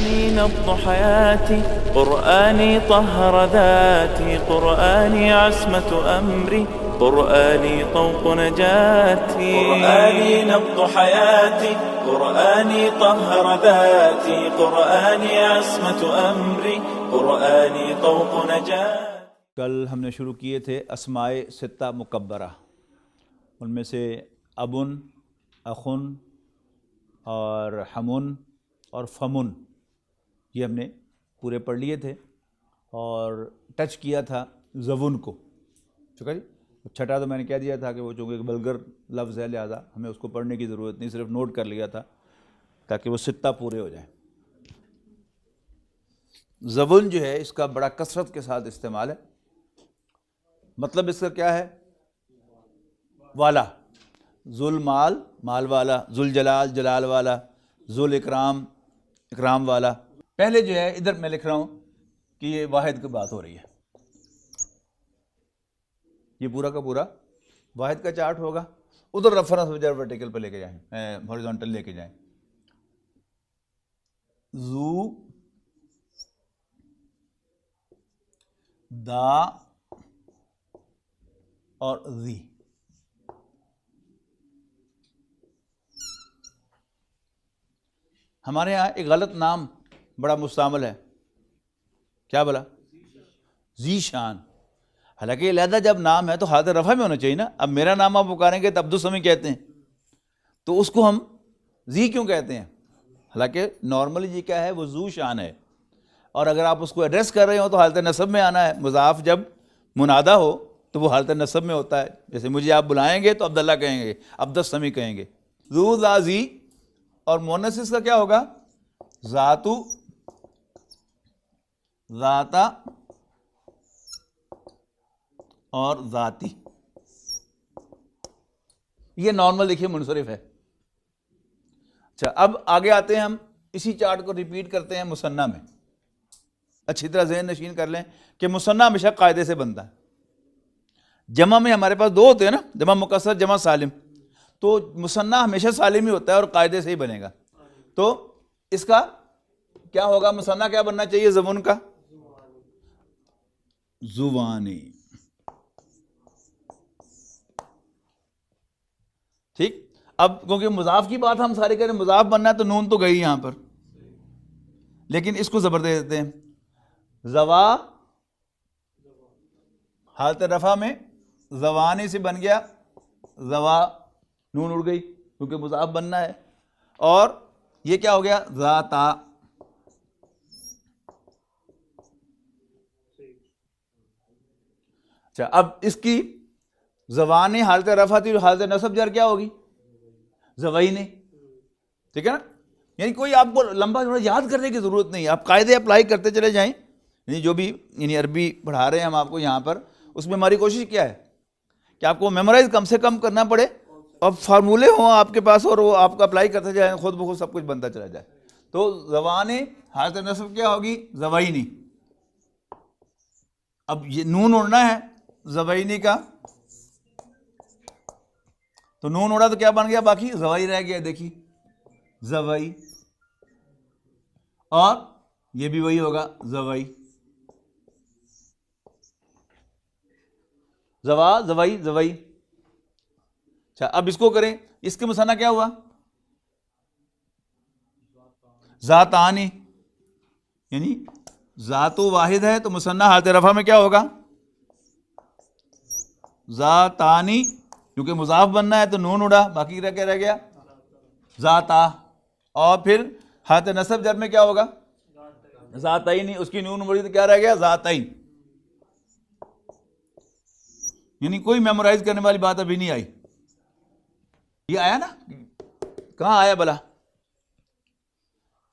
قرآني نبض حياتي، قرآني طهر ذاتي، قرآني عصمة أمري، قرآني طوق نجاتي. قرآني نبض حياتي، قرآني طهر ذاتي، قرآني عصمة أمري، قرآني طوق نجاتي. کل ہم نے شروع کیے تھے اسماء ستہ مکبرہ، ان میں سے ابن، اخن اور حمن اور فمن، یہ ہم نے پورے پڑھ لیے تھے اور ٹچ کیا تھا زبن کو. چکا جی. چھٹا تو میں نے کہہ دیا تھا کہ وہ چونکہ ایک بلگر لفظ ہے لہذا ہمیں اس کو پڑھنے کی ضرورت نہیں، صرف نوٹ کر لیا تھا تاکہ وہ ستہ پورے ہو جائیں. زبن جو ہے اس کا بڑا کثرت کے ساتھ استعمال ہے. مطلب اس کا کیا ہے؟ والا، ذل مال، مال والا، ذل جلال، جلال والا، ذل اکرام، اکرام والا. پہلے جو ہے ادھر میں لکھ رہا ہوں کہ یہ واحد کی بات ہو رہی ہے. یہ پورا کا پورا واحد کا چارٹ ہوگا. ادھر ریفرنس وجہ ورٹیکل پہ لے کے جائیں، ہاریزونٹل لے کے جائیں. ذو، دا اور ذی. ہمارے ہاں ایک غلط نام بڑا مستعمل ہے. کیا بولا؟ ذی شان. حالانکہ یہ علیحدہ جب نام ہے تو حالت رفع میں ہونا چاہیے نا. اب میرا نام آپ پکاریں گے تو عبدالسمی کہتے ہیں، تو اس کو ہم ذی کیوں کہتے ہیں؟ حالانکہ نارملی جی کیا ہے، وہ ذو شان ہے. اور اگر آپ اس کو ایڈریس کر رہے ہو تو حالت نصب میں آنا ہے. مضاف جب منادہ ہو تو وہ حالت نصب میں ہوتا ہے. جیسے مجھے آپ بلائیں گے تو عبداللہ کہیں گے، عبدالسمی کہیں گے. ذو، ذا، ذی. اور مؤنث اس کا کیا ہوگا؟ ذاتو، ذاتا اور ذاتی. یہ نارمل دیکھیے منصرف ہے. اچھا، اب آگے آتے ہیں، ہم اسی چارٹ کو ریپیٹ کرتے ہیں مثنیٰ میں. اچھی طرح ذہن نشین کر لیں کہ مثنیٰ ہمیشہ قاعدے سے بنتا ہے. جمع میں ہمارے پاس دو ہوتے ہیں نا، جمع مکسر، جمع سالم. تو مثنیٰ ہمیشہ سالم ہی ہوتا ہے اور قاعدے سے ہی بنے گا. تو اس کا کیا ہوگا؟ مثنیٰ کیا بننا چاہیے زبون کا؟ زبانی. ٹھیک. اب کیونکہ مضاف کی بات ہم سارے کریں، مضاف بننا ہے تو نون تو گئی یہاں پر، لیکن اس کو زبر دے دیتے ہیں. زوا حالت رفع میں زوانی سے بن گیا زوا، نون اڑ گئی کیونکہ مضاف بننا ہے. اور یہ کیا ہو گیا؟ ذاتا. اچھا، اب اس کی زبانی حالت رفع تھی، حالت نصب جر کیا ہوگی؟ زوینی. ٹھیک ہے نا. یعنی کوئی آپ کو لمبا تھوڑا یاد کرنے کی ضرورت نہیں ہے، آپ قاعدے اپلائی کرتے چلے جائیں. یعنی جو بھی عربی پڑھا رہے ہیں ہم آپ کو یہاں پر، اس میں ہماری کوشش کیا ہے کہ آپ کو میمورائز کم سے کم کرنا پڑے اور فارمولے ہوں آپ کے پاس اور وہ آپ کا اپلائی کرتے جائیں، خود بخود سب کچھ بنتا چلا جائے. تو زبانی حالت نصب کیا ہوگی؟ زوینی. اب یہ نون اڑنا ہے زوینی کا، تو نون اڑا تو کیا بن گیا؟ باقی زوائی رہ گیا. دیکھیے زوائی، اور یہ بھی وہی ہوگا زوائی. زوا، زوائی، زوائی. اچھا، اب اس کو کریں، اس کے مثنیٰ کیا ہوا؟ ذاتانی. یعنی ذاتو واحد ہے تو مثنیٰ حالت رفع میں کیا ہوگا؟ ذاتانی. کیونکہ مضاف بننا ہے تو نون اڑا، باقی کیا رہ گیا؟ ذاتا. اور پھر حالت نصب جر میں کیا ہوگا؟ ذاتین. اس کی نون اڑی تو کیا رہ گیا؟ ذاتین. یعنی کوئی میمورائز کرنے والی بات ابھی نہیں آئی. یہ آیا نا؟ کہاں آیا بلا؟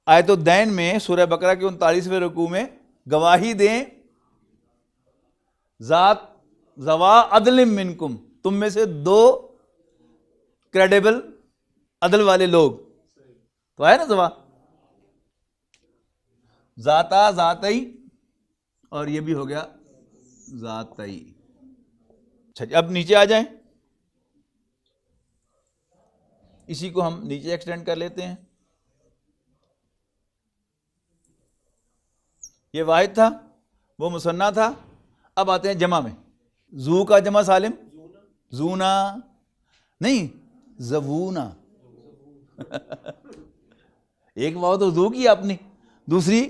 آیت الدین میں سورہ بقرہ کے 39ویں رکوع میں گواہی دیں ذات ذوا عدل منکم، تم میں سے دو کریڈیبل عدل والے لوگ. تو آیا نا ذوا، ذاتا، ذاتئی، اور یہ بھی ہو گیا ذاتئی. اچھا، اب نیچے آ جائیں، اسی کو ہم نیچے ایکسٹینڈ کر لیتے ہیں. یہ واحد تھا، وہ مثنیٰ تھا. اب آتے ہیں جمع میں. زو کا جمع سالم زونا نہیں، زوونا. ایک واو تو زو کی اپنی، دوسری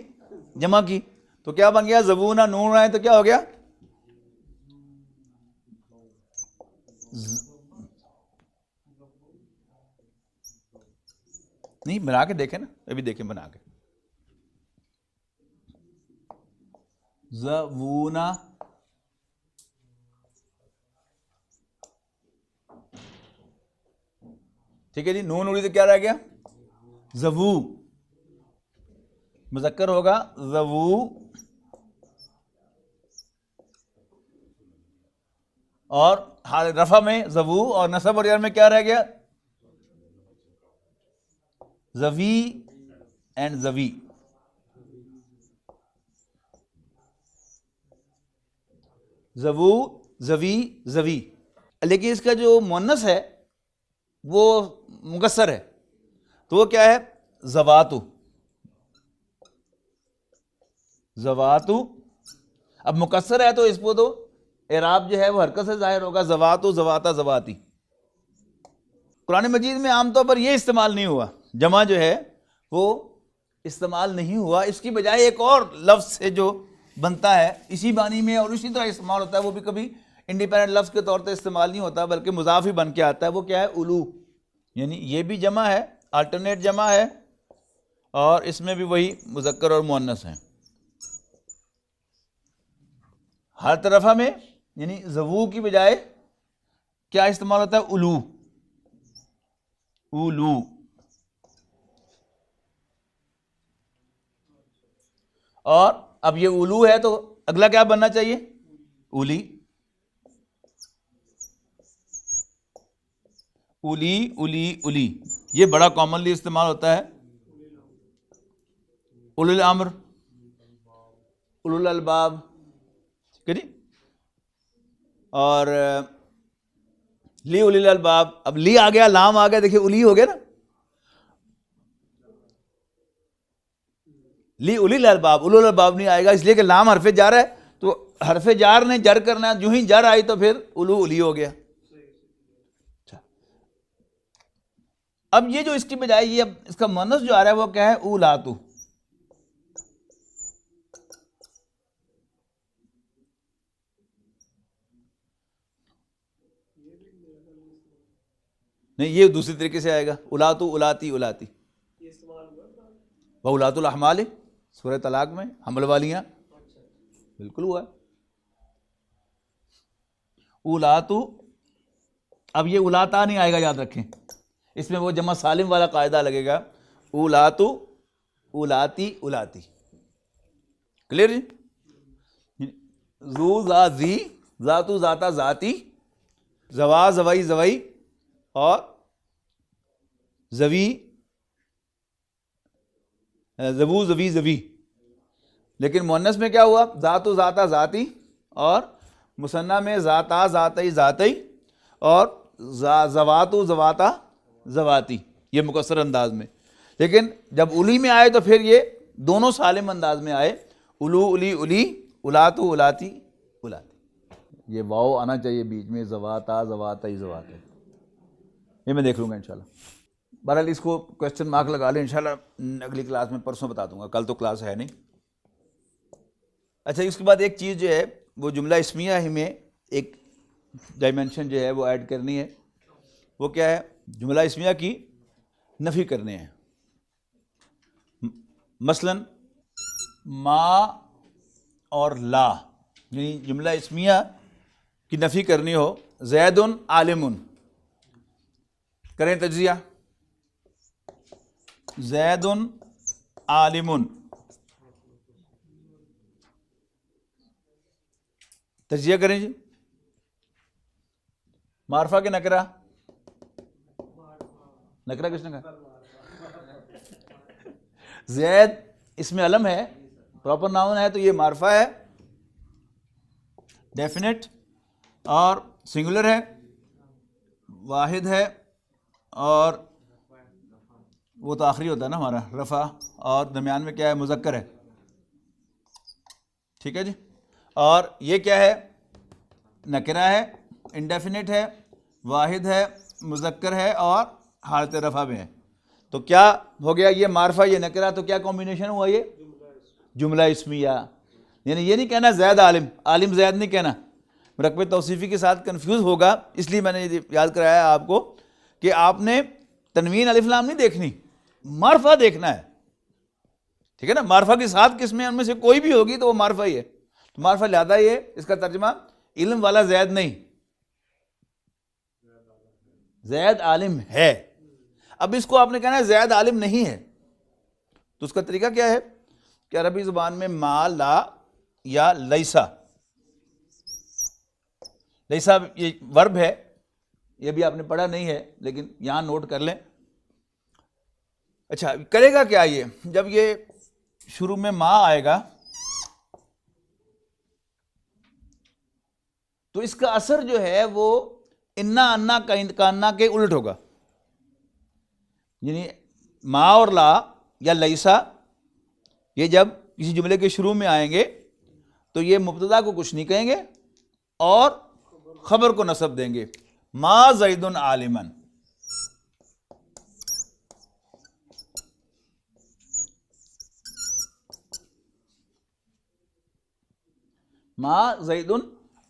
جمع کی، تو کیا بن گیا؟ زبونا. نون آئے تو کیا ہو گیا؟ نہیں بنا کے دیکھیں نا، ابھی دیکھیں بنا کے. زبونا ٹھیک ہے جی. نون اڑی تو کیا رہ گیا؟ زبو. مذکر ہوگا زبو، اور رفع میں زبو، اور نصب اور جر میں کیا رہ گیا؟ زوی اینڈ زوی. زبو زوی زوی. لیکن اس کا جو مؤنث ہے وہ مکسر ہے، تو وہ کیا ہے؟ زواتو. زواتو. اب مکسر ہے تو اس کو تو اعراب جو ہے وہ حرکت سے ظاہر ہوگا. زواتو زواتا زواتی. قرآن مجید میں عام طور پر یہ استعمال نہیں ہوا، جمع جو ہے وہ استعمال نہیں ہوا. اس کی بجائے ایک اور لفظ سے جو بنتا ہے اسی معنی میں اور اسی طرح استعمال ہوتا ہے، وہ بھی کبھی انڈیپینڈنٹ لفظ کے طور پہ استعمال نہیں ہوتا بلکہ مضاف ہی بن کے آتا ہے. وہ کیا ہے؟ الو. یعنی یہ بھی جمع ہے، الٹرنیٹ جمع ہے، اور اس میں بھی وہی مذکر اور مؤنث ہیں. ہر طرفہ میں یعنی زوو کی بجائے کیا استعمال ہوتا ہے؟ الو. الو. اور اب یہ الو ہے تو اگلا کیا بننا چاہیے؟ اولی. اولی اولی اولی. یہ بڑا کامنلی استعمال ہوتا ہے. اولو الامر، اولو الالباب، ٹھیک ہے جی. اور لی اولی الالباب. اب لی آ گیا، لام آ گیا، دیکھیے اولی ہو گیا نا. لی اولی الالباب، اولو الالباب نہیں آئے گا اس لیے کہ لام حرف جار ہے، تو حرف جار نے جر کرنا ہے، جو ہی جر آئی تو پھر اولو اولی ہو گیا. اب یہ جو اس کی بجائے یہ اب اس کا مؤنث جو آ رہا ہے وہ کیا ہے؟ اولاتو. نہیں، یہ دوسری طریقے سے آئے گا. اولاتو اولاتی اولاتی. وہ اولات الاحمال سورہ طلاق میں حمل والیاں بالکل ہوا ہے. اولاتو. ب یہ اولاتا نہیں آئے گا، یاد رکھیں، اس میں وہ جمع سالم والا قاعدہ لگے گا. اولاتو اولاتی اولاتی. کلیئر جی؟ زو زا زی، ذاتو ذاتا ذاتی، زوا زوئی زوئی، اور زوی زبو زوی زوی. لیکن مؤنث میں کیا ہوا؟ ذاتو ذاتا ذاتی، اور مثنیٰ میں ذاتا ذاتی ذاتی، اور زواتو زواتا زواتی. یہ مکسر انداز میں. لیکن جب اولی میں آئے تو پھر یہ دونوں سالم انداز میں آئے. الو اولی اولی، اولاتو اولاتی اولاتی. یہ واو آنا چاہیے بیچ میں، زواتا زواتا زواتا. یہ میں دیکھ لوں گا انشاءاللہ. بہرحال اس کو کوشچن مارک لگا لیں، انشاءاللہ اگلی کلاس میں پرسوں بتا دوں گا، کل تو کلاس ہے نہیں. اچھا، اس کے بعد ایک چیز جو ہے وہ جملہ اسمیہ ہی میں ایک ڈائمنشن جو ہے وہ ایڈ کرنی ہے. وہ کیا ہے؟ جملہ اسمیہ کی نفی کرنے ہیں. مثلا ما اور لا، یعنی جملہ اسمیہ کی نفی کرنی ہو. زید عالم، کریں تجزیہ. زید عالم، تجزیہ کریں جی. معرفہ کے نکرہ؟ نکرہ کس نے کہا؟ زید اس میں علم ہے، پراپر ناؤن ہے، تو یہ معرفہ ہے، ڈیفینٹ اور سنگولر ہے، واحد ہے، اور وہ تو آخری ہوتا ہے نا ہمارا رفع، اور درمیان میں کیا ہے؟ مذکر ہے. ٹھیک ہے جی. اور یہ کیا ہے؟ نکرہ ہے، انڈیفینٹ ہے، واحد ہے، مذکر ہے اور حالت رفع میں ہے. تو کیا ہو گیا؟ یہ معرفہ، یہ نکرہ، تو کیا کمبینیشن ہوا؟ یہ جملہ اسمیہ. یعنی یہ نہیں کہنا زید عالم، عالم زید نہیں کہنا، مرکب توصیفی کے ساتھ کنفیوز ہوگا. اس لیے میں نے یہ یاد کرایا آپ کو کہ آپ نے تنوین الف لام نہیں دیکھنی، معرفہ دیکھنا ہے. ٹھیک ہے نا؟ معرفہ کی 7 قسمیں، ان میں سے کوئی بھی ہوگی تو وہ معرفہ ہی ہے. تو معرفہ لہذا یہ اس کا ترجمہ علم والا زید نہیں، زید عالم ہے. اب اس کو آپ نے کہنا ہے زید عالم نہیں ہے، تو اس کا طریقہ کیا ہے کہ عربی زبان میں ما، لا یا لیسا. لیسا یہ ورب ہے، یہ بھی آپ نے پڑھا نہیں ہے لیکن یہاں نوٹ کر لیں. اچھا، کرے گا کیا یہ؟ جب یہ شروع میں ما آئے گا تو اس کا اثر جو ہے وہ انا انا کانا کے الٹ ہوگا. یعنی ما اور لا یا لیسا یہ جب کسی جملے کے شروع میں آئیں گے تو یہ مبتدا کو کچھ نہیں کہیں گے اور خبر کو نصب دیں گے. ما زید عالمن، ما زید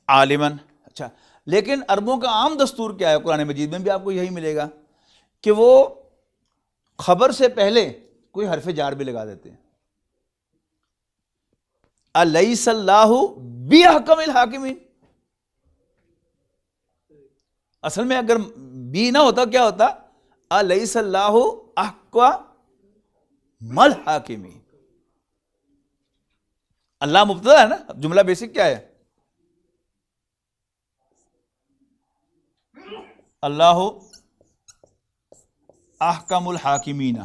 عالمن. اچھا، لیکن عربوں کا عام دستور کیا ہے؟ قرآن مجید میں بھی آپ کو یہی ملے گا کہ وہ خبر سے پہلے کوئی حرف جار بھی لگا دیتے ہیں. الیس اللہ باحکم الحاکمین. اصل میں اگر بی نہ ہوتا کیا ہوتا؟ الیس اللہ احکم الحاکمین. اللہ مبتدا ہے نا، جملہ بیسک کیا ہے؟ اللہ احکم الحاکمین.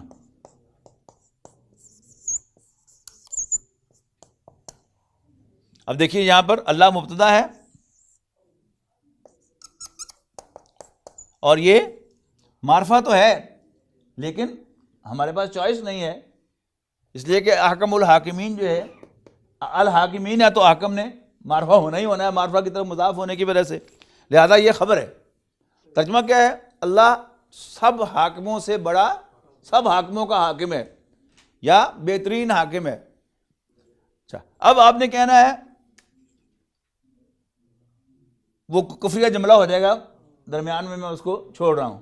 اب دیکھیے یہاں پر اللہ مبتدا ہے اور یہ معرفہ تو ہے لیکن ہمارے پاس چوائس نہیں ہے، اس لیے کہ احکم الحاکمین جو ہے، الحاکمین ہے تو حاکم نے معرفہ ہونا ہی ہونا ہے، معرفہ کی طرف مضاف ہونے کی وجہ سے، لہذا یہ خبر ہے. ترجمہ کیا ہے؟ اللہ سب حاکموں سے بڑا، سب حاکموں کا حاکم ہے یا بہترین حاکم ہے. اچھا، اب آپ نے کہنا ہے، وہ کفریہ جملہ ہو جائے گا، درمیان میں اس کو چھوڑ رہا ہوں.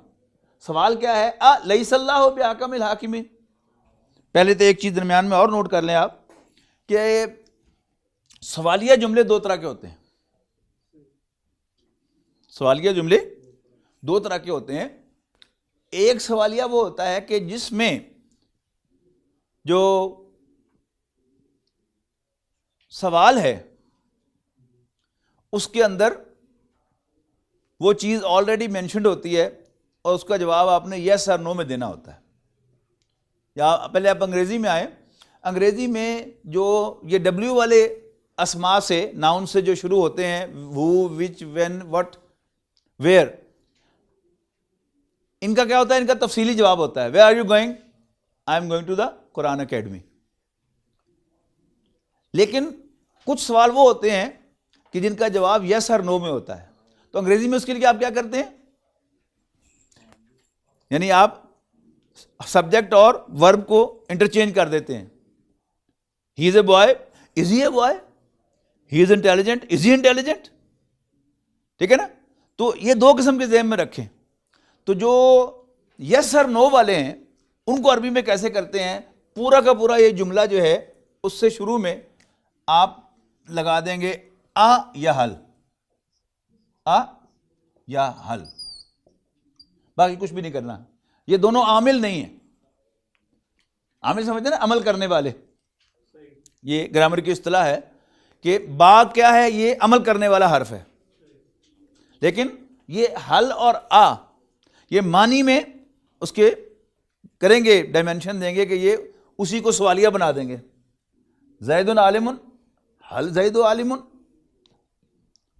سوال کیا ہے؟ لیس اللہ بحکم الحاکمین. پہلے تو ایک چیز درمیان میں اور نوٹ کر لیں آپ کہ سوالیہ جملے 2 طرح کے ہوتے ہیں. سوالیہ جملے 2 طرح کے ہوتے ہیں. ایک سوالیہ وہ ہوتا ہے کہ جس میں جو سوال ہے اس کے اندر وہ چیز آلریڈی مینشنڈ ہوتی ہے اور اس کا جواب آپ نے یس اور نو میں دینا ہوتا ہے. یا پہلے آپ انگریزی میں آئیں. انگریزی میں جو یہ ڈبلیو والے اسما سے، ناؤن سے جو شروع ہوتے ہیں، who, which, when, what, where، ان کا کیا ہوتا ہے؟ ان کا تفصیلی جواب ہوتا ہے. Where are you going? I am going to the Quran Academy. لیکن کچھ سوال وہ ہوتے ہیں کہ جن کا جواب یس اور نو میں ہوتا ہے. تو انگریزی میں اس کے لیے آپ کیا کرتے ہیں؟ یعنی آپ سبجیکٹ اور ورب کو انٹرچینج کر دیتے ہیں. He is a boy, is he a boy? He is intelligent, is he intelligent? ٹھیک ہے نا؟ تو یہ 2 قسم کے ذہن میں رکھیں. تو جو یس اور نو والے ہیں ان کو عربی میں کیسے کرتے ہیں؟ پورا کا پورا یہ جملہ جو ہے اس سے شروع میں آپ لگا دیں گے یا حل، یا حل، باقی کچھ بھی نہیں کرنا. یہ دونوں عامل نہیں ہیں. عامل سمجھتے ہیں نا، عمل کرنے والے. یہ گرامر کی اصطلاح ہے کہ با کیا ہے؟ یہ عمل کرنے والا حرف ہے. لیکن یہ حل اور یہ معنی میں اس کے کریں گے، ڈائمینشن دیں گے کہ یہ اسی کو سوالیہ بنا دیں گے. زید عالم، حل زید عالم،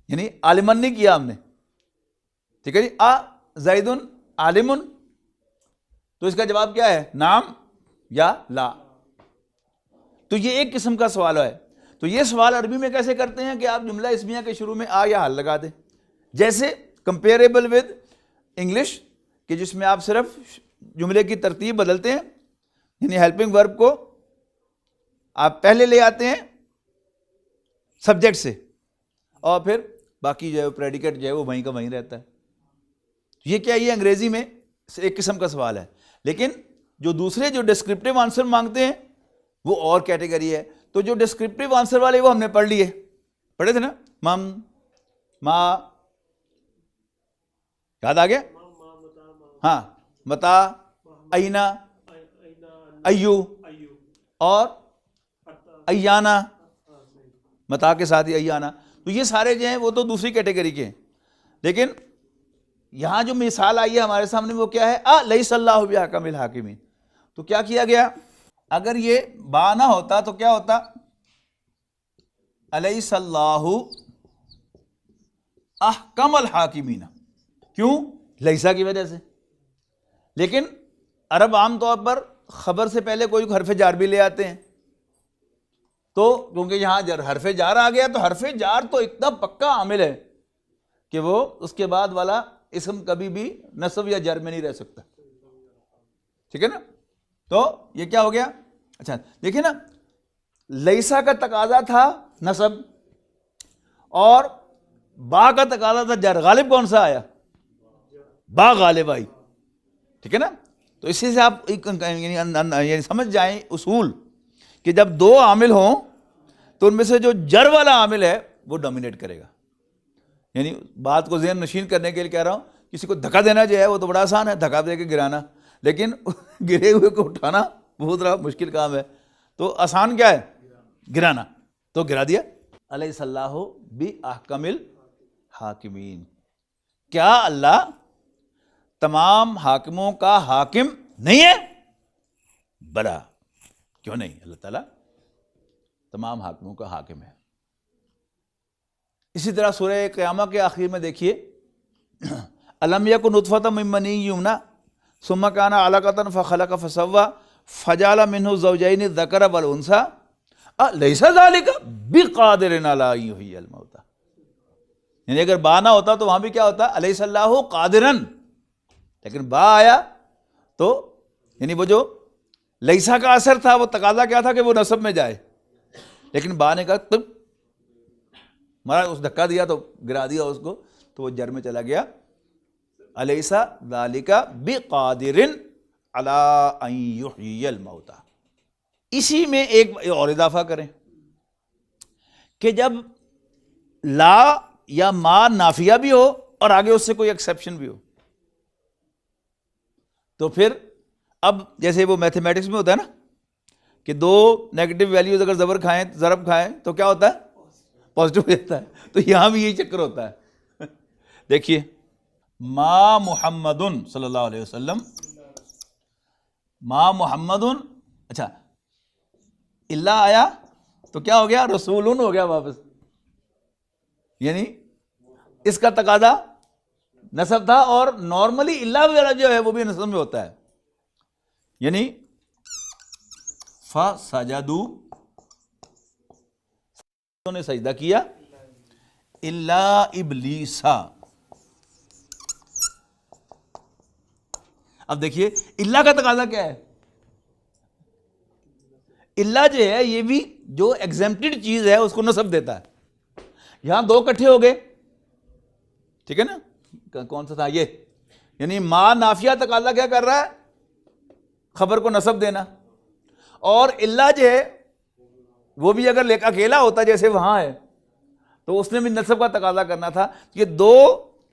یعنی عالمن نہیں کیا ہم نے. ٹھیک ہے جی؟ زید عالم، تو اس کا جواب کیا ہے؟ نعم یا لا. تو یہ ایک قسم کا سوال ہے. تو یہ سوال عربی میں کیسے کرتے ہیں کہ آپ جملہ اسمیہ کے شروع میں آ یا حل لگا دیں، جیسے کمپیریبل ود انگلش کہ جس میں آپ صرف جملے کی ترتیب بدلتے ہیں، یعنی ہیلپنگ ورب کو آپ پہلے لے آتے ہیں سبجیکٹ سے اور پھر باقی جو ہے پریڈیکیٹ جو ہے وہ وہیں کا وہیں رہتا ہے. یہ کیا، یہ انگریزی میں ایک قسم کا سوال ہے. لیکن جو دوسرے جو ڈسکرپٹیو آنسر مانگتے ہیں وہ اور کیٹیگری ہے. تو جو ڈسکرپٹیو آنسر والے وہ ہم نے پڑھ لیے، پڑھے تھے نا، مم، ما، یاد آ گیا؟ ہاں، متا، اینا، ایو اور ایانا، متا کے ساتھ ہی ایانا. تو یہ سارے جو ہیں وہ تو دوسری کیٹیگری کے ہیں. لیکن یہاں جو مثال آئی ہے ہمارے سامنے وہ کیا ہے، لیس اللہ بأحکم الحاکمین. تو کیا کیا گیا، اگر یہ با نہ ہوتا تو کیا ہوتا، الیس اللہ احکم الحاکمین. کیوں؟ لیسا کی وجہ سے. لیکن عرب عام طور پر خبر سے پہلے کوئی حرف جار بھی لے آتے ہیں. تو کیونکہ یہاں حرف جار آ گیا تو حرف جار تو اتنا پکا عامل ہے کہ وہ اس کے بعد والا اسم کبھی بھی نصب یا جر میں نہیں رہ سکتا. ٹھیک ہے نا؟ تو یہ کیا ہو گیا، اچھا دیکھیں نا، لیسا کا تقاضا تھا نصب اور با کا تقاضا تھا جر. غالب کون سا آیا؟ با غالب آئی. ٹھیک ہے نا؟ تو اسی سے آپ یعنی سمجھ جائیں اصول کہ جب دو عامل ہوں تو ان میں سے جو جر والا عامل ہے وہ ڈومینیٹ کرے گا. یعنی بات کو ذہن نشین کرنے کے لیے کہہ رہا ہوں، کسی کو دھکا دینا جو ہے وہ تو بڑا آسان ہے، دھکا دے کے گرانا، لیکن گرے ہوئے کو اٹھانا بہت بڑا مشکل کام ہے. تو آسان کیا ہے؟ گرانا. تو گرا دیا. الیس اللہ بأحکم الحاکمین. کیا اللہ تمام حاکموں کا حاکم نہیں ہے؟ بلا، کیوں نہیں، اللہ تعالیٰ تمام حاکموں کا حاکم ہے. اسی طرح سورہ قیامہ کے آخر میں دیکھیے، الم یکن نطفۃ من منی یمنی ثم کان علقۃ فخلق فسوی فجعل منہ الزوجین الذکر والانثی الیس ذلک بقادر علی ان یحیی الموتى. یعنی اگر با نہ ہوتا تو وہاں بھی کیا ہوتا، الیس اللہ قادرا. لیکن با آیا تو یعنی وہ جو لیسا کا اثر تھا وہ تقاضا کیا تھا کہ وہ نصب میں جائے، لیکن با نے کہا تب مارا، اس دھکا دیا تو گرا دیا اس کو، تو وہ جر میں چلا گیا. الیس ذالک بقادر علی ان یحیی الموتى. اسی میں ایک اور اضافہ کریں کہ جب لا یا ما نافیہ بھی ہو اور آگے اس سے کوئی ایکسیپشن بھی ہو تو پھر اب جیسے وہ میتھمیٹکس میں ہوتا ہے نا کہ دو نیگیٹو ویلیوز اگر ضرب کھائیں تو کیا ہوتا ہے، پازیٹیو ہو جاتا ہے. تو یہاں بھی یہی چکر ہوتا ہے. دیکھیے، ما محمد صلی اللہ علیہ وسلم، ما محمد، اچھا اللہ آیا تو کیا ہو گیا، رسول ہو گیا واپس. یعنی اس کا تقاضا نصب تھا، اور نارملی اللہ وغیرہ جو ہے وہ بھی نصب میں ہوتا ہے. یعنی فسجدوا، انہوں نے سجدہ کیا، الا ابلیس. اب دیکھیے اللہ کا تقاضا کیا ہے، اللہ جو ہے یہ بھی جو ایگزیمپٹڈ چیز ہے اس کو نصب دیتا ہے. یہاں دو اکٹھے ہو گئے، ٹھیک ہے نا، کون سا تھا یہ، یعنی ما نافیہ تقاضا کیا کر رہا ہے، خبر کو نصب دینا. اور اللہ جو ہے وہ بھی اگر اکیلا ہوتا جیسے وہاں ہے تو اس نے بھی نصب کا تقاضا کرنا تھا. یہ دو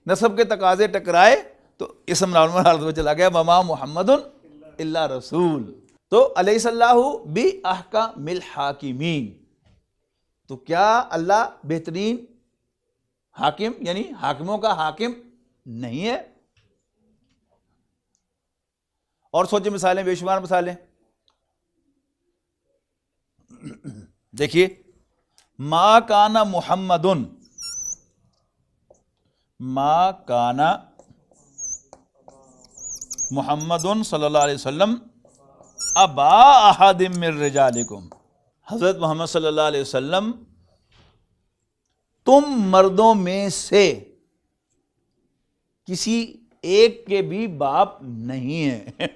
نصب کے تقاضے ٹکرائے تو اسم نارمل حالت میں چلا گیا، وما محمد الا رسول. تو الیس اللہ بأحکم الحاکمین. تو کیا اللہ بہترین حاکم یعنی حاکموں کا حاکم نہیں ہے؟ اور سوچیں، مثالیں بے شمار مثالیں. دیکھیے، ما کان محمد، ما کان محمد صلی اللہ علیہ وسلم ابا احد من رجالکم. حضرت محمد صلی اللہ علیہ وسلم تم مردوں میں سے کسی ایک کے بھی باپ نہیں ہیں.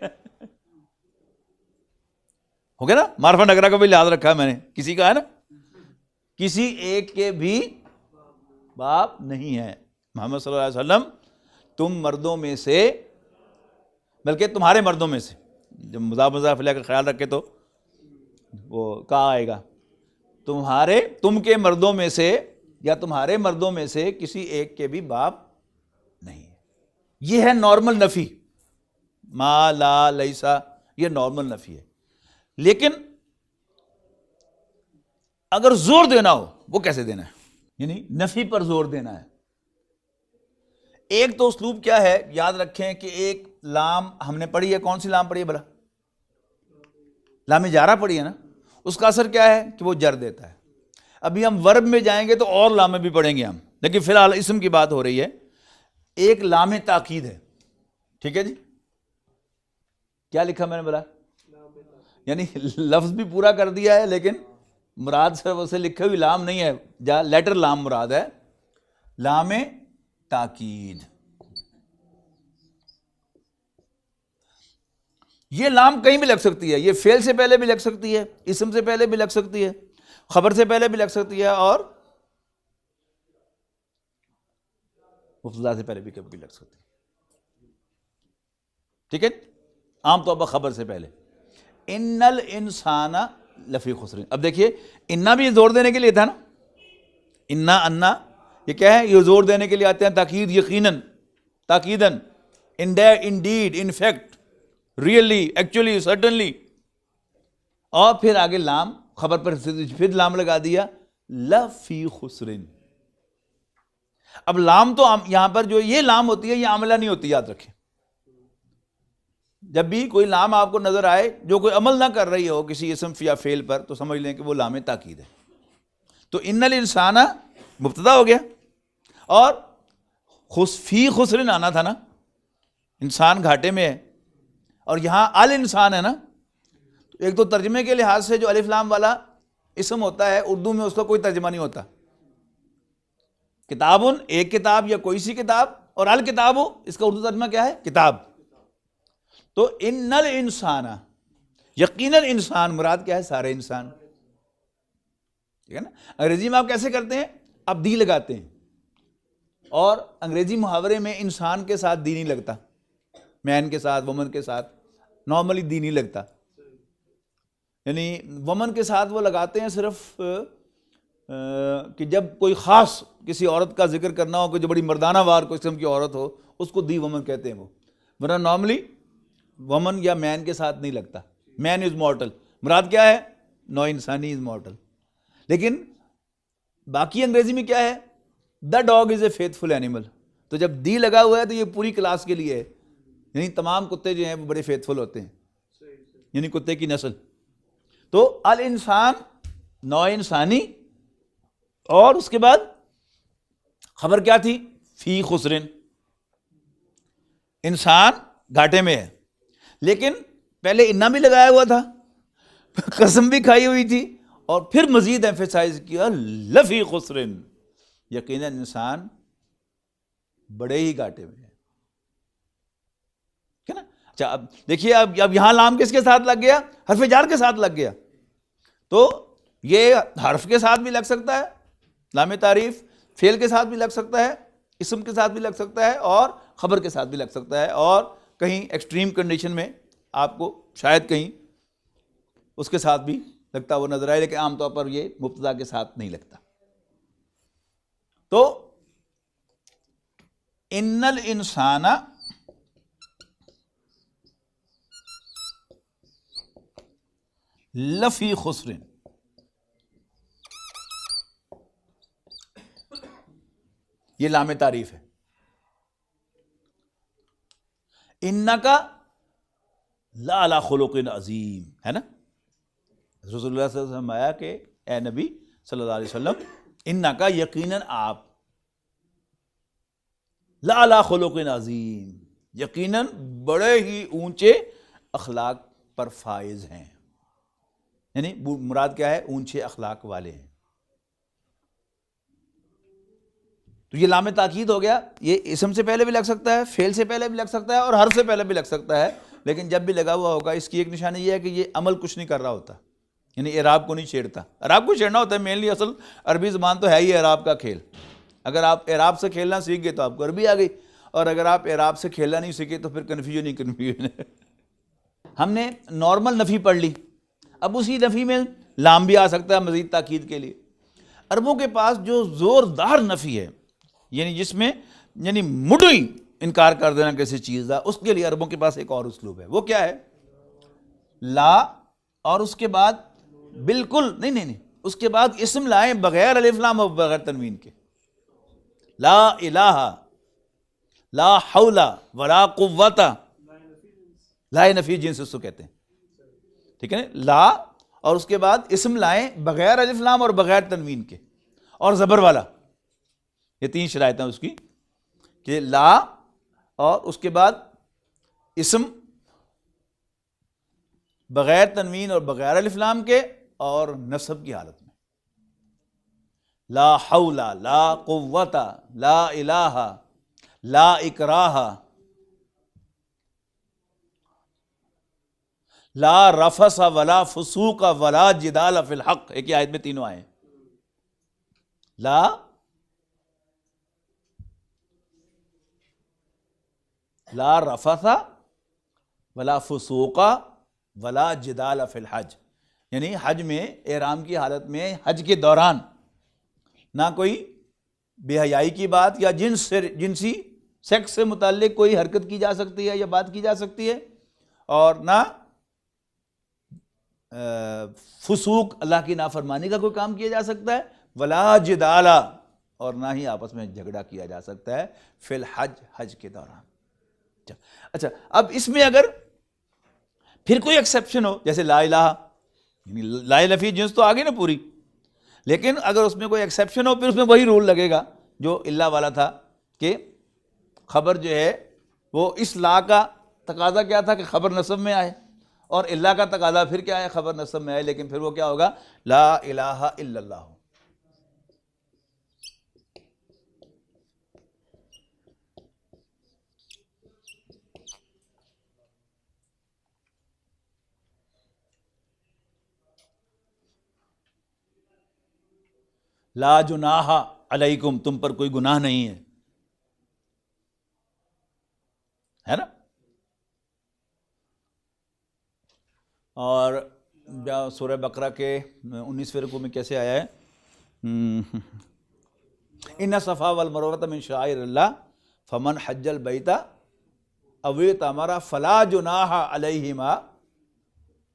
ہو گیا نا, معرفہ نکرہ کا بھی لحاظ رکھا ہے میں نے, کسی کا ہے نا, کسی ایک کے بھی باپ نہیں ہے. محمد صلی اللہ علیہ وسلم تم مردوں میں سے, بلکہ تمہارے مردوں میں سے, جب مضاف الیہ کا خیال رکھے تو وہ کہا آئے گا, تم کے مردوں میں سے یا تمہارے مردوں میں سے کسی ایک کے بھی باپ نہیں ہے. یہ ہے نارمل نفی, ما لا لیسا, یہ نارمل نفی ہے. لیکن اگر زور دینا ہو, وہ کیسے دینا ہے؟ یعنی نفی پر زور دینا ہے. ایک تو اسلوب کیا ہے, یاد رکھیں کہ ایک لام ہم نے پڑھی ہے, کون سی لام پڑھی ہے بھلا؟ لام جارہ پڑھی ہے نا. اس کا اثر کیا ہے کہ وہ جر دیتا ہے. ابھی ہم ورب میں جائیں گے تو اور لامیں بھی پڑھیں گے ہم, لیکن فی الحال اسم کی بات ہو رہی ہے. ایک لام تاکید ہے, ٹھیک ہے جی. کیا لکھا میں نے بولا, یعنی لفظ بھی پورا کر دیا ہے, لیکن مراد صرف اسے لکھے ہوئی لام نہیں ہے, جہاں لیٹر لام مراد ہے, لام تاکید. یہ لام کہیں بھی لگ سکتی ہے, یہ فعل سے پہلے بھی لگ سکتی ہے, اسم سے پہلے بھی لگ سکتی ہے, خبر سے پہلے بھی لگ سکتی ہے, اور مبتدا سے پہلے بھی کبھی لگ سکتی ہے. ٹھیک ہے, عام طور پر خبر سے پہلے. ان الانسان لفی خسر. اب دیکھیے انا بھی زور دینے کے لیے تھا نا, انا انا یہ کیا ہے, یہ زور دینے کے لیے آتے ہیں, تاکید, یقیناً, تاکیداً, indeed, in fact, really, actually, certainly, اور پھر آگے لام, خبر پر پھر لام لگا دیا, لفی خسرن. اب لام تو یہاں پر جو یہ لام ہوتی ہے یہ عاملہ نہیں ہوتی, یاد رکھیں. جب بھی کوئی لام آپ کو نظر آئے جو کوئی عمل نہ کر رہی ہو کسی اسم یا فعل پر, تو سمجھ لیں کہ وہ لام تاکید ہے. تو ان الانسان مبتدا ہو گیا, اور فی خسرن آنا تھا نا, انسان گھاٹے میں ہے, اور یہاں الانسان ہے نا. تو ایک تو ترجمے کے لحاظ سے جو الف لام والا اسم ہوتا ہے اردو میں اس کا کوئی ترجمہ نہیں ہوتا. کتابن, ایک کتاب یا کوئی سی کتاب, اور الکتاب, اس کا اردو ترجمہ کیا ہے؟ کتاب. تو ان الانسان, یقیناً انسان مراد کیا ہے؟ سارے انسان. ٹھیک ہے نا. انگریزی میں آپ کیسے کرتے ہیں, آپ دی لگاتے ہیں, اور انگریزی محاورے میں انسان کے ساتھ دی نہیں لگتا, مین کے ساتھ, وومن کے ساتھ نارملی دی نہیں لگتا. یعنی وومن کے ساتھ وہ لگاتے ہیں صرف کہ جب کوئی خاص کسی عورت کا ذکر کرنا ہو, کوئی جو بڑی مردانہ وار قسم کی عورت ہو, اس کو دی وومن کہتے ہیں وہ, ورنہ نارملی وومن یا مین کے ساتھ نہیں لگتا. مین از مورٹل, مراد کیا ہے؟ نو انسانی از مورٹل. لیکن باقی انگریزی میں کیا ہے؟ The dog is a faithful animal. تو جب دی لگا ہوا ہے تو یہ پوری کلاس کے لیے ہے, یعنی تمام کتے جو ہیں وہ بڑے فیتھفل ہوتے ہیں, یعنی کتے کی نسل. تو الانسان نو انسانی, اور اس کے بعد خبر کیا تھی؟ فی خسرن, انسان گھاٹے میں ہے. لیکن پہلے انا بھی لگایا ہوا تھا, قسم بھی کھائی ہوئی تھی, اور پھر مزید ایمفیسائز کیا لفی خسرن, یقیناً انسان بڑے ہی گھاٹے میں ہے. ٹھیک ہے نا. اچھا اب دیکھیے, اب یہاں لام کس کے ساتھ لگ گیا؟ حرف جار کے ساتھ لگ گیا. تو یہ حرف کے ساتھ بھی لگ سکتا ہے, لام تعریف, فعل کے ساتھ بھی لگ سکتا ہے, اسم کے ساتھ بھی لگ سکتا ہے, اور خبر کے ساتھ بھی لگ سکتا ہے, اور کہیں ایکسٹریم کنڈیشن میں آپ کو شاید کہیں اس کے ساتھ بھی لگتا وہ نظر آئے, لیکن عام طور پر یہ مبتدا کے ساتھ نہیں لگتا. تو ان الانسان لفی خسرن, یہ لام تعریف ہے. انکا لعلی خلق عظیم ہے نا. رسول اللہ صلی اللہ علیہ وسلم آیا کہ اے نبی صلی اللہ علیہ وسلم, انکا یقیناً آپ, لعلی خلق عظیم, یقیناً بڑے ہی اونچے اخلاق پر فائز ہیں. یعنی مراد کیا ہے؟ اونچے اخلاق والے ہیں. تو یہ لام تاکید ہو گیا. یہ اسم سے پہلے بھی لگ سکتا ہے، فعل سے پہلے بھی لگ سکتا ہے اور حرف سے پہلے بھی لگ سکتا ہے، لیکن جب بھی لگا ہوا ہوگا اس کی ایک نشانی یہ ہے کہ یہ عمل کچھ نہیں کر رہا ہوتا، یعنی اعراب کو نہیں چھیڑتا. اعراب کو چھیڑنا ہوتا ہے مینلی، اصل عربی زبان تو ہے ہی اعراب کا کھیل. اگر آپ اعراب سے کھیلنا سیکھ گئے تو آپ کو عربی آ گئی، اور اگر آپ اعراب سے کھیلنا نہیں سیکھے تو پھر کنفیوژن ہی کنفیوژن ہے. ہم نے نارمل نفی پڑھ لی، اب اسی نفی میں لام بھی آ سکتا ہے مزید تاکید کے لیے. عربوں کے پاس جو زوردار نفی ہے، یعنی جس میں یعنی مڈوئی انکار کر دینا کسی چیز کا، اس کے لیے عربوں کے پاس ایک اور اسلوب ہے. وہ کیا ہے؟ لا اور اس کے بعد بالکل نہیں اس کے بعد اسم لائیں بغیر الف لام اور بغیر تنوین کے. لا الہ لا حول ولا قوت، لا نفی جنس اس کو کہتے ہیں، ٹھیک ہے نا. لا اور اس کے بعد اسم لائیں بغیر الف لام اور بغیر تنوین کے اور زبر والا. یہ 3 شرائطیں اس کی کہ لا اور اس کے بعد اسم بغیر تنوین اور بغیر الف لام کے اور نصب کی حالت میں. لا حول لا قوت لا الہ لا اکراہ لا رفث ولا فسوق ولا جدال فی الحق. ایک ہی آیت میں تینوں آئے ہیں. لا رفث ولا فسوق ولا جدال فی الحج، یعنی حج میں احرام کی حالت میں حج کے دوران نہ کوئی بے حیائی کی بات یا جنسی سیکس سے متعلق کوئی حرکت کی جا سکتی ہے یا بات کی جا سکتی ہے، اور نہ فسوق اللہ کی نافرمانی کا کوئی کام کیا جا سکتا ہے، ولا جدال اور نہ ہی آپس میں جھگڑا کیا جا سکتا ہے فی الحج، حج کے دوران. اچھا اب اس میں اگر پھر کوئی ایکسیپشن ہو، جیسے لا الہ، یعنی لا الہ فی جنس تو آگے نا پوری، لیکن اگر اس میں کوئی ایکسیپشن ہو پھر اس میں وہی رول لگے گا جو اللہ والا تھا کہ خبر جو ہے وہ اس لا کا تقاضا کیا تھا کہ خبر نصب میں آئے، اور اللہ کا تقاضا پھر کیا ہے؟ خبر نصب میں آئے، لیکن پھر وہ کیا ہوگا؟ لا الہ الا اللہ. لا جناح علیکم، تم پر کوئی گناہ نہیں ہے نا. اور سورہ بقرہ کے 19ویں رکوع میں کیسے آیا ہے؟ ان الصفا والمروۃ من شعائر اللہ فمن حج البیت او اعتمر فلا جناح علیہما.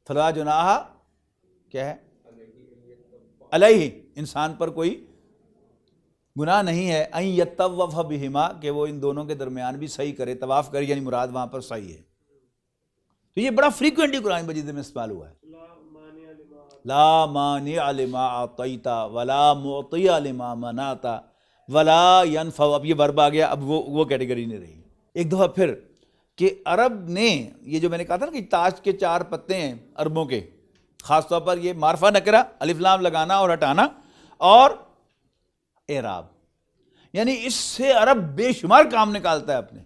فلا جناح کیا ہے؟ علیہ، انسان پر کوئی گناہ نہیں ہے، ان یطوف بہما، کہ وہ ان دونوں کے درمیان بھی صحیح کرے، طواف کرے، یعنی مراد وہاں پر صحیح ہے. تو یہ بڑا فریکوینٹلی قرآن مجید میں استعمال ہوا ہے. لا مانع لما اعطیت ولا معطی لما منعت ولا ينفع. اب یہ ورب آ گیا، اب وہ کیٹیگری نہیں رہی. ایک دفعہ پھر کہ عرب نے یہ جو میں نے کہا تھا نا کہ تاج کے 4 پتے ہیں عربوں کے، خاص طور پر یہ معرفہ نکرہ، الف لام لگانا اور ہٹانا، اور اعراب، یعنی اس سے عرب بے شمار کام نکالتا ہے اپنے.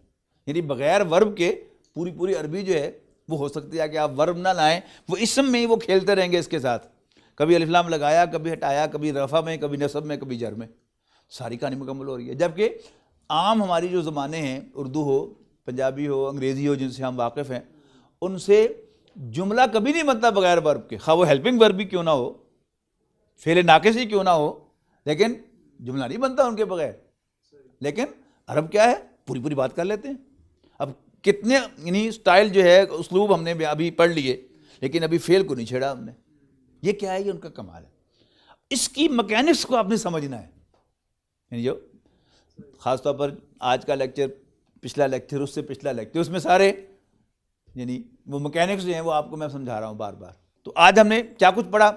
یعنی بغیر ورب کے پوری عربی جو ہے وہ ہو سکتی ہے کہ آپ ورب نہ لائیں، وہ اسم میں ہی وہ کھیلتے رہیں گے اس کے ساتھ، کبھی الف لام لگایا، کبھی ہٹایا، کبھی رفع میں، کبھی نصب میں، کبھی جر میں، ساری کہانی مکمل ہو رہی ہے. جبکہ عام ہماری جو زبانیں ہیں، اردو ہو، پنجابی ہو، انگریزی ہو، جن سے ہم واقف ہیں، ان سے جملہ کبھی نہیں بنتا بغیر ورب کے، خواہ وہ ہیلپنگ ورب بھی کیوں نہ ہو، فعل ناقص ہی کیوں نہ ہو، لیکن جملہ نہیں بنتا ان کے بغیر. لیکن عرب کیا ہے؟ پوری بات کر لیتے ہیں. اب کتنے یعنی سٹائل جو ہے، اسلوب ہم نے ابھی پڑھ لیے، لیکن ابھی فعل کو نہیں چھیڑا ہم نے. یہ کیا ہے؟ یہ ان کا کمال ہے. اس کی مکینکس کو آپ نے سمجھنا ہے. یعنی جو خاص طور پر آج کا لیکچر، پچھلا لیکچر، اس سے پچھلا لیکچر، اس میں سارے یعنی وہ مکینکس جو ہیں وہ آپ کو میں سمجھا رہا ہوں بار بار. تو آج ہم نے کیا کچھ پڑھا؟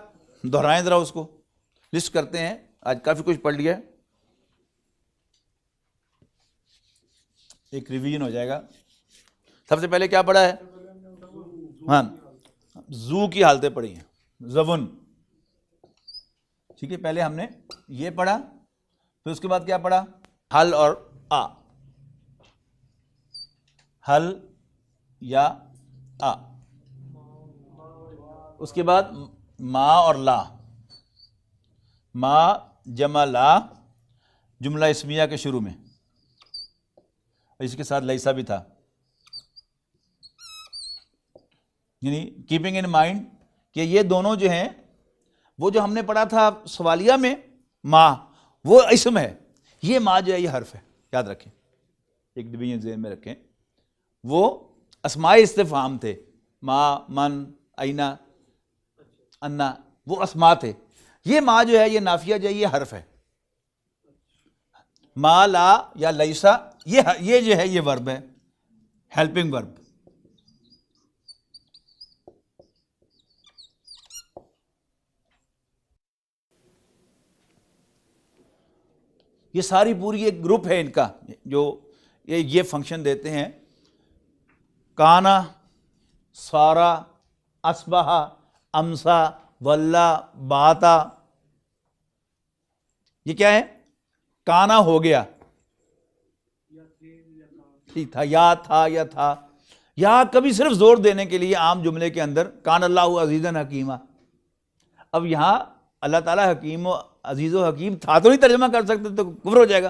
دہرائیں ذرا، اس کو لسٹ کرتے ہیں. آج کافی کچھ پڑھ لیا ہے، ایک ریویژن ہو جائے گا. سب سے پہلے کیا پڑھا ہے؟ ہاں، زو کی حالتیں پڑھی ہیں. زبن. ٹھیک ہے, پہلے ہم نے یہ پڑھا, پھر اس کے بعد کیا پڑھا, حل اور آ, حل یا آ. اس کے بعد ما اور لا, ما جمع لا جملہ اسمیہ کے شروع میں, اس کے ساتھ لیسا بھی تھا. یعنی کیپنگ ان مائنڈ کہ یہ دونوں جو ہیں, وہ جو ہم نے پڑھا تھا سوالیہ میں ما, وہ اسم ہے, یہ ما جو ہے یہ حرف ہے. یاد رکھیں, ایک ڈویژن ذہن میں رکھیں, وہ اسماء استفہام تھے, ما, من, اینا, انا, وہ اسماء تھے. یہ ما جو ہے یہ نافیہ جو ہے یہ حرف ہے. ما, لا یا لیسا یہ جو ہے یہ ورب ہے, ہیلپنگ ورب. یہ ساری پوری ایک گروپ ہے ان کا جو یہ فنکشن دیتے ہیں. کانا, سارا, اصبحا, امسا, ولا, باتا. یہ کیا ہے؟ کانا ہو گیا, تھا یا تھا یا تھا. یا کبھی صرف زور دینے کے لیے عام جملے کے اندر کان اللہ عزیزاً حکیمہ. اب یہاں اللہ تعالیٰ حکیم و عزیز و حکیم تھا تو نہیں ترجمہ کر سکتے, تو کفر ہو جائے گا.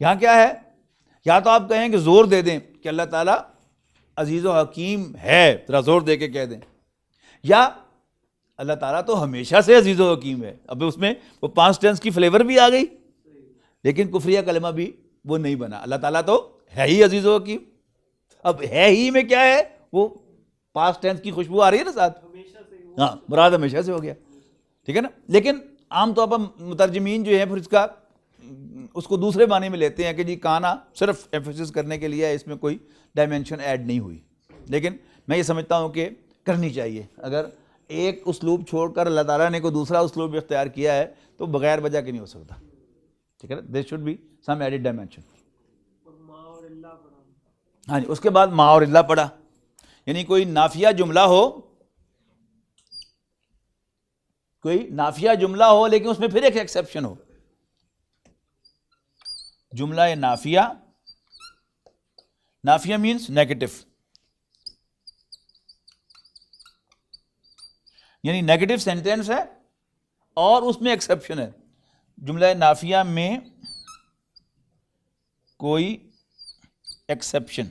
یہاں کیا ہے, یا تو آپ کہیں کہ زور دے دیں کہ اللہ تعالیٰ عزیز و حکیم ہے, ذرا زور دے کے کہہ دیں, یا اللہ تعالیٰ تو ہمیشہ سے عزیز و حکیم ہے. اب اس میں وہ پاسٹ ٹینس کی فلیور بھی آ گئی, لیکن کفریہ کلمہ بھی وہ نہیں بنا. اللہ تعالیٰ تو ہے ہی عزیز و حکیم. اب ہے ہی میں کیا ہے, وہ پاسٹ ٹینس کی خوشبو آ رہی ہے نا ساتھ, ہاں مراد ہمیشہ سے ہو گیا. ٹھیک ہے نا. لیکن عام طور پر مترجمین جو ہیں پھر اس کو دوسرے معنی میں لیتے ہیں کہ جی کانا صرف ایمفیسس کرنے کے لیے, اس میں کوئی ڈائمینشن ایڈ نہیں ہوئی. لیکن میں یہ سمجھتا ہوں کہ کرنی چاہیے. اگر ایک اسلوب چھوڑ کر اللہ تعالیٰ نے کوئی دوسرا اسلوب اختیار کیا ہے تو بغیر وجہ کے نہیں ہو سکتا. ٹھیک ہے نا. There should be some added dimension. ہاں جی, اس کے بعد ما اور اللہ پڑھا. یعنی کوئی نافیہ جملہ ہو, کوئی نافیہ جملہ ہو لیکن اس میں پھر ایک ایکسیپشن ہو. جملہ نافیہ, نافیہ مینس نیگیٹو, یعنی نیگیٹو سینٹینس ہے اور اس میں ایکسیپشن ہے. جملہ نافیہ میں کوئی ایکسیپشن,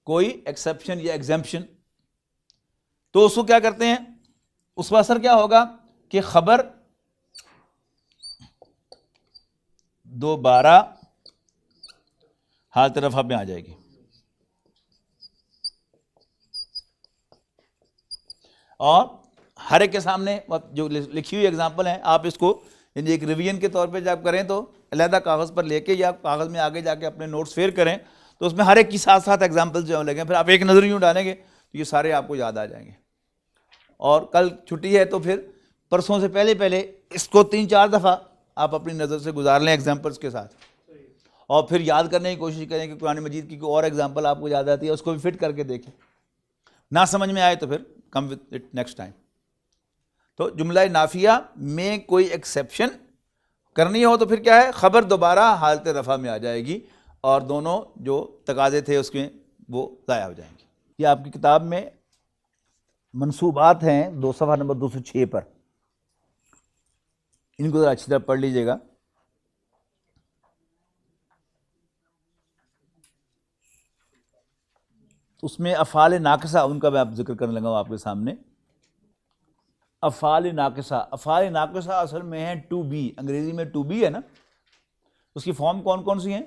کوئی ایکسیپشن یا ایگزمپشن, تو اس کو کیا کرتے ہیں, اس کا اثر کیا ہوگا کہ خبر دوبارہ حالت رفع میں آ جائے گی. اور ہر ایک کے سامنے جو لکھی ہوئی ایگزامپل ہیں, آپ اس کو یعنی ایک ریویژن کے طور پہ جب کریں تو علیحدہ کاغذ پر لے کے یا کاغذ میں آگے جا کے اپنے نوٹس فیئر کریں, تو اس میں ہر ایک کی ساتھ ساتھ ایگزامپل جو لگیں, پھر آپ ایک نظر یوں ڈالیں گے تو یہ سارے آپ کو یاد آ جائیں گے. اور کل چھٹی ہے تو پھر پرسوں سے پہلے اس کو 3-4 دفعہ آپ اپنی نظر سے گزار لیں ایگزامپلس کے ساتھ, اور پھر یاد کرنے کی کوشش کریں کہ قرآن مجید کی کوئی اور ایگزامپل آپ کو یاد آتی ہے اس کو بھی فٹ کر کے دیکھیں. نہ سمجھ میں آئے تو پھر come with it next time. تو جملہ نافیہ میں کوئی ایکسیپشن کرنی ہو تو پھر کیا ہے, خبر دوبارہ حالت رفع میں آ جائے گی اور دونوں جو تقاضے تھے اس میں وہ ضائع ہو جائیں گے. یہ آپ کی کتاب میں منصوبات ہیں صفحہ نمبر 206 پر, ان کو ذرا اچھی طرح پڑھ لیجیے گا. اس میں افعال ناقصہ ان کا میں آپ ذکر کرنے لگا ہوں آپ کے سامنے. افعال ناقصہ اصل میں ہے ٹو بی, انگریزی میں ٹو بی ہے نا, اس کی فارم کون کون سی ہیں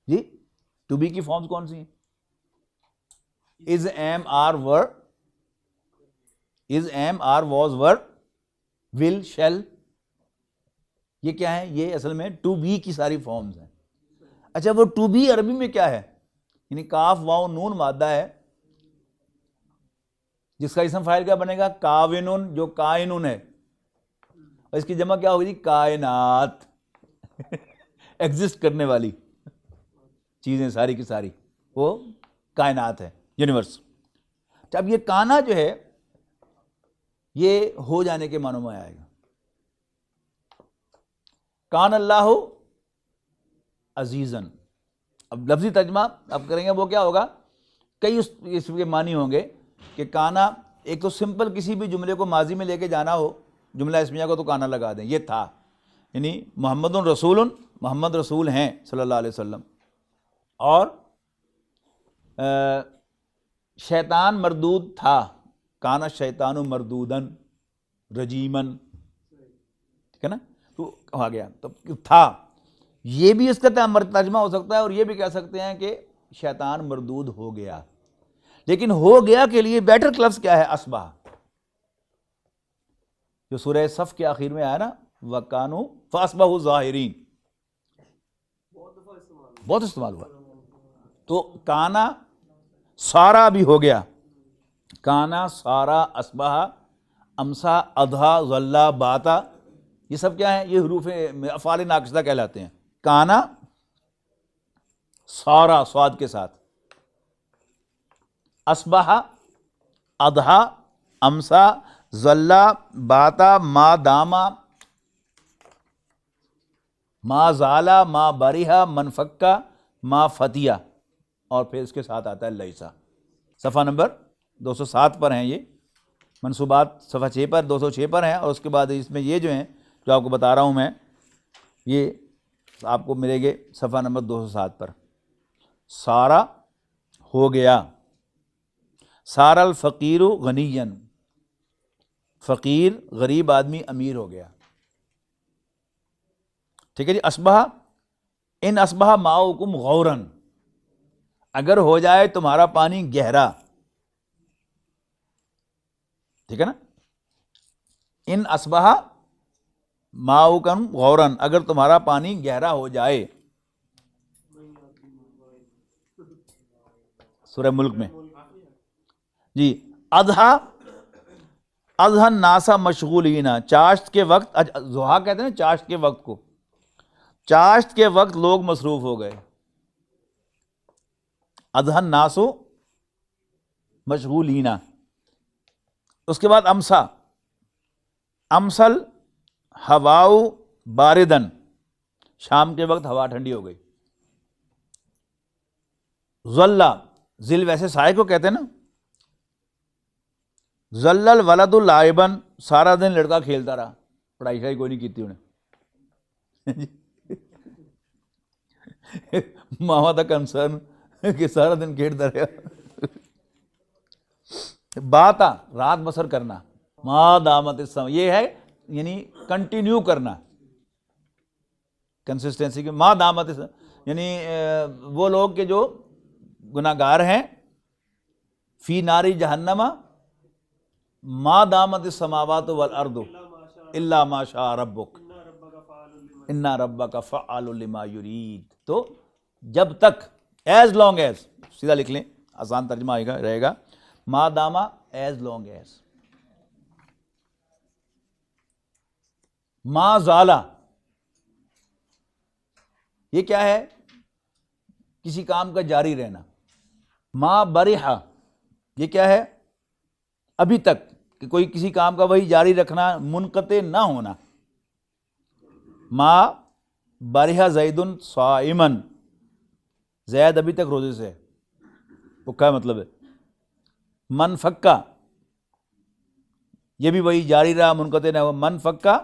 جی؟ ٹو بی کی فارمز کون سی ہیں؟ Is, am, are, were, is, am, are, was, were, will, shall. یہ کیا ہے؟ یہ اصل میں ٹو بی کی ساری فارمز ہیں. اچھا, وہ ٹو بی عربی میں کیا ہے؟ یعنی کاف واو نون مادہ ہے جس کا اسم فاعل کیا بنے گا؟ کاونن, جو کائنن ہے, اور اس کی جمع کیا ہوگی؟ کائنات. ایگزسٹ کرنے والی چیزیں ساری کی ساری وہ کائنات ہے، یونیورس. اب یہ کانا جو ہے یہ ہو جانے کے معنوں میں آئے گا. کان اللہ عزیزاً، اب لفظی ترجمہ اب کریں گے وہ کیا ہوگا، کئی اس کے معنی ہوں گے کہ کانا ایک تو سمپل کسی بھی جملے کو ماضی میں لے کے جانا ہو، جملہ اسمیہ کو تو کانا لگا دیں، یہ تھا، یعنی محمد رسول، محمد رسول ہیں صلی اللہ علیہ وسلم. اور شیطان مردود تھا، کانا شیطان مردودن رجیمن، ٹھیک ہے نا، تو آ گیا تو تھا. یہ بھی اس کا ترجمہ ہو سکتا ہے اور یہ بھی کہہ سکتے ہیں کہ شیطان مردود ہو گیا. لیکن ہو گیا کے لیے بیٹر لفظ کیا ہے، اصبح، جو سورہ صف کے آخر میں آیا نا، وَكَانُوا فَأَصْبَحُوا ظَاهِرِينَ، بہت استعمال ہوا. تو کانا سارا بھی ہو گیا، کانا سارا اصبح امسا اضحا ظلا باتا، یہ سب کیا ہے، یہ حروف افعال ناقصہ کہلاتے ہیں. کانا سارا صاد کے ساتھ، اصبح اضحا امسا ظلا باتا ما داما ما زالا ما بریحا منفکا ما فتیا، اور پھر اس کے ساتھ آتا ہے لیسا. صفحہ نمبر 207 پر ہیں یہ منصوبات، صفحہ 6 پر 206 پر ہیں. اور اس کے بعد اس میں یہ جو ہیں جو آپ کو بتا رہا ہوں میں، یہ آپ کو ملے گے صفحہ نمبر 207 پر. سارا ہو گیا، سارا الفقیر غنیًا، فقیر غریب آدمی امیر ہو گیا. ٹھیک ہے جی. اصبح ان اصبح ماؤکم غوراً، اگر ہو جائے تمہارا پانی گہرا، ٹھیک ہے نا. ان اصبح ماؤکم غوراً، اگر تمہارا پانی گہرا ہو جائے. سورہ ملک میں جی. اضحا اضحا الناسا مشغولین، چاشت کے وقت، ضحیٰ کہتے ہیں نا چاشت کے وقت کو، چاشت کے وقت لوگ مصروف ہو گئے. اضحا الناس مشغولین. اس کے بعد امسا، امسل ہواؤ باردن، شام کے وقت ہوا ٹھنڈی ہو گئی. ظلا، ذل ویسے سائے کو کہتے ہیں نا. ظل الولد لائبن، سارا دن لڑکا کھیلتا رہا، پڑھائی شائی کوئی نہیں کی تھی انہیں. ماما تھا کنسرن کہ سارا دن کھیلتا رہا. باتا، رات بسر کرنا، ما دامت السماء، یہ ہے یعنی کنٹینیو کرنا، کنسسٹنسی کے. ما دامت السماء یعنی وہ لوگ کہ جو گناہ گار ہیں، فی ناری جہنم ما دامت السماوات والارض الا ما شاء ربک ان ربک فعال لما یرید. تو جب تک، ایز لانگ ایز، سیدھا لکھ لیں آسان ترجمہ رہے گا، ما داما ایز لانگ ایز. ما زالا، یہ کیا ہے، کسی کام کا جاری رہنا. ما بریحا، یہ کیا ہے، ابھی تک، کہ کوئی کسی کام کا وہی جاری رکھنا، منقطع نہ ہونا. ما بریحا زیدن صائمن، زید ابھی تک روزے سے ہے، بھوکا مطلب ہے. من فکا، یہ بھی وہی جاری رہا، منقطع نہ ہوا. من فکا،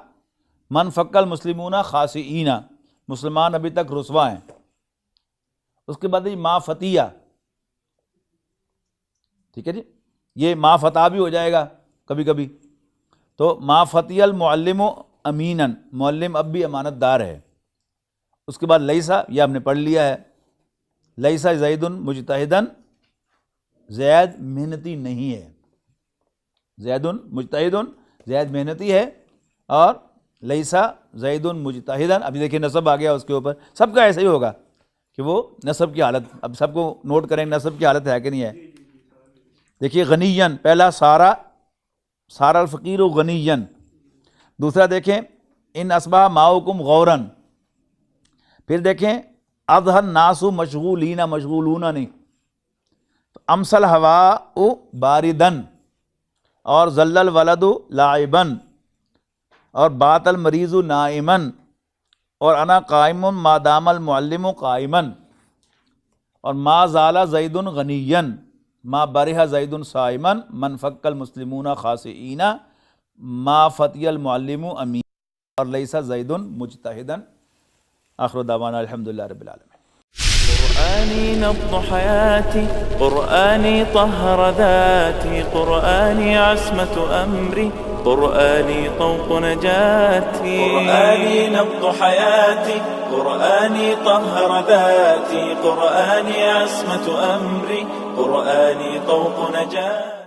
من فکا المسلمون خاسئین، مسلمان ابھی تک رسوا ہیں. اس کے بعد ما فتیہ، ٹھیک ہے جی. یہ ما فتح بھی ہو جائے گا کبھی کبھی. تو ما فتی المعلم امینا، معلم اب بھی امانت دار ہے. اس کے بعد لیسا، یہ آپ نے پڑھ لیا ہے، لیسا زید مجتہدن، زید محنتی نہیں ہے. زید مجتہدن، زید محنتی ہے. اور لیسا زید مجتہدن، ابھی دیکھیں نصب آ گیا اس کے اوپر. سب کا ایسا ہی ہوگا کہ وہ نصب کی حالت، اب سب کو نوٹ کریں نصب کی حالت ہے کہ نہیں ہے. دیکھیے غنیًا، پہلا سارا، سارا الفقیر غنیًا. دوسرا دیکھیں ان اصبح ماؤکم غوراً، پھر دیکھیں اظہر ناسو مشغولین مشغولون نہیں، امسل ہوا باردن، اور ظل الولد لاعبن، اور بات المریض نائمن، اور انا قائم ما دام المعلم قائما، اور ما زال زید غنیا ما برح زید صائما من فک المسلمون خاسئین ما فتی المعلم امین، اور لیس زید مجتہدا۔ آخر دعوانا الحمدللہ رب العالمین۔ قرآني نبض حياتي، قرآني طهر ذاتي، قرآني عصمة أمري، قرآني طوق نجاتي. قرآني نبض حياتي، قرآني طهر ذاتي، قرآني عصمة أمري، قرآني طوق نجاتي.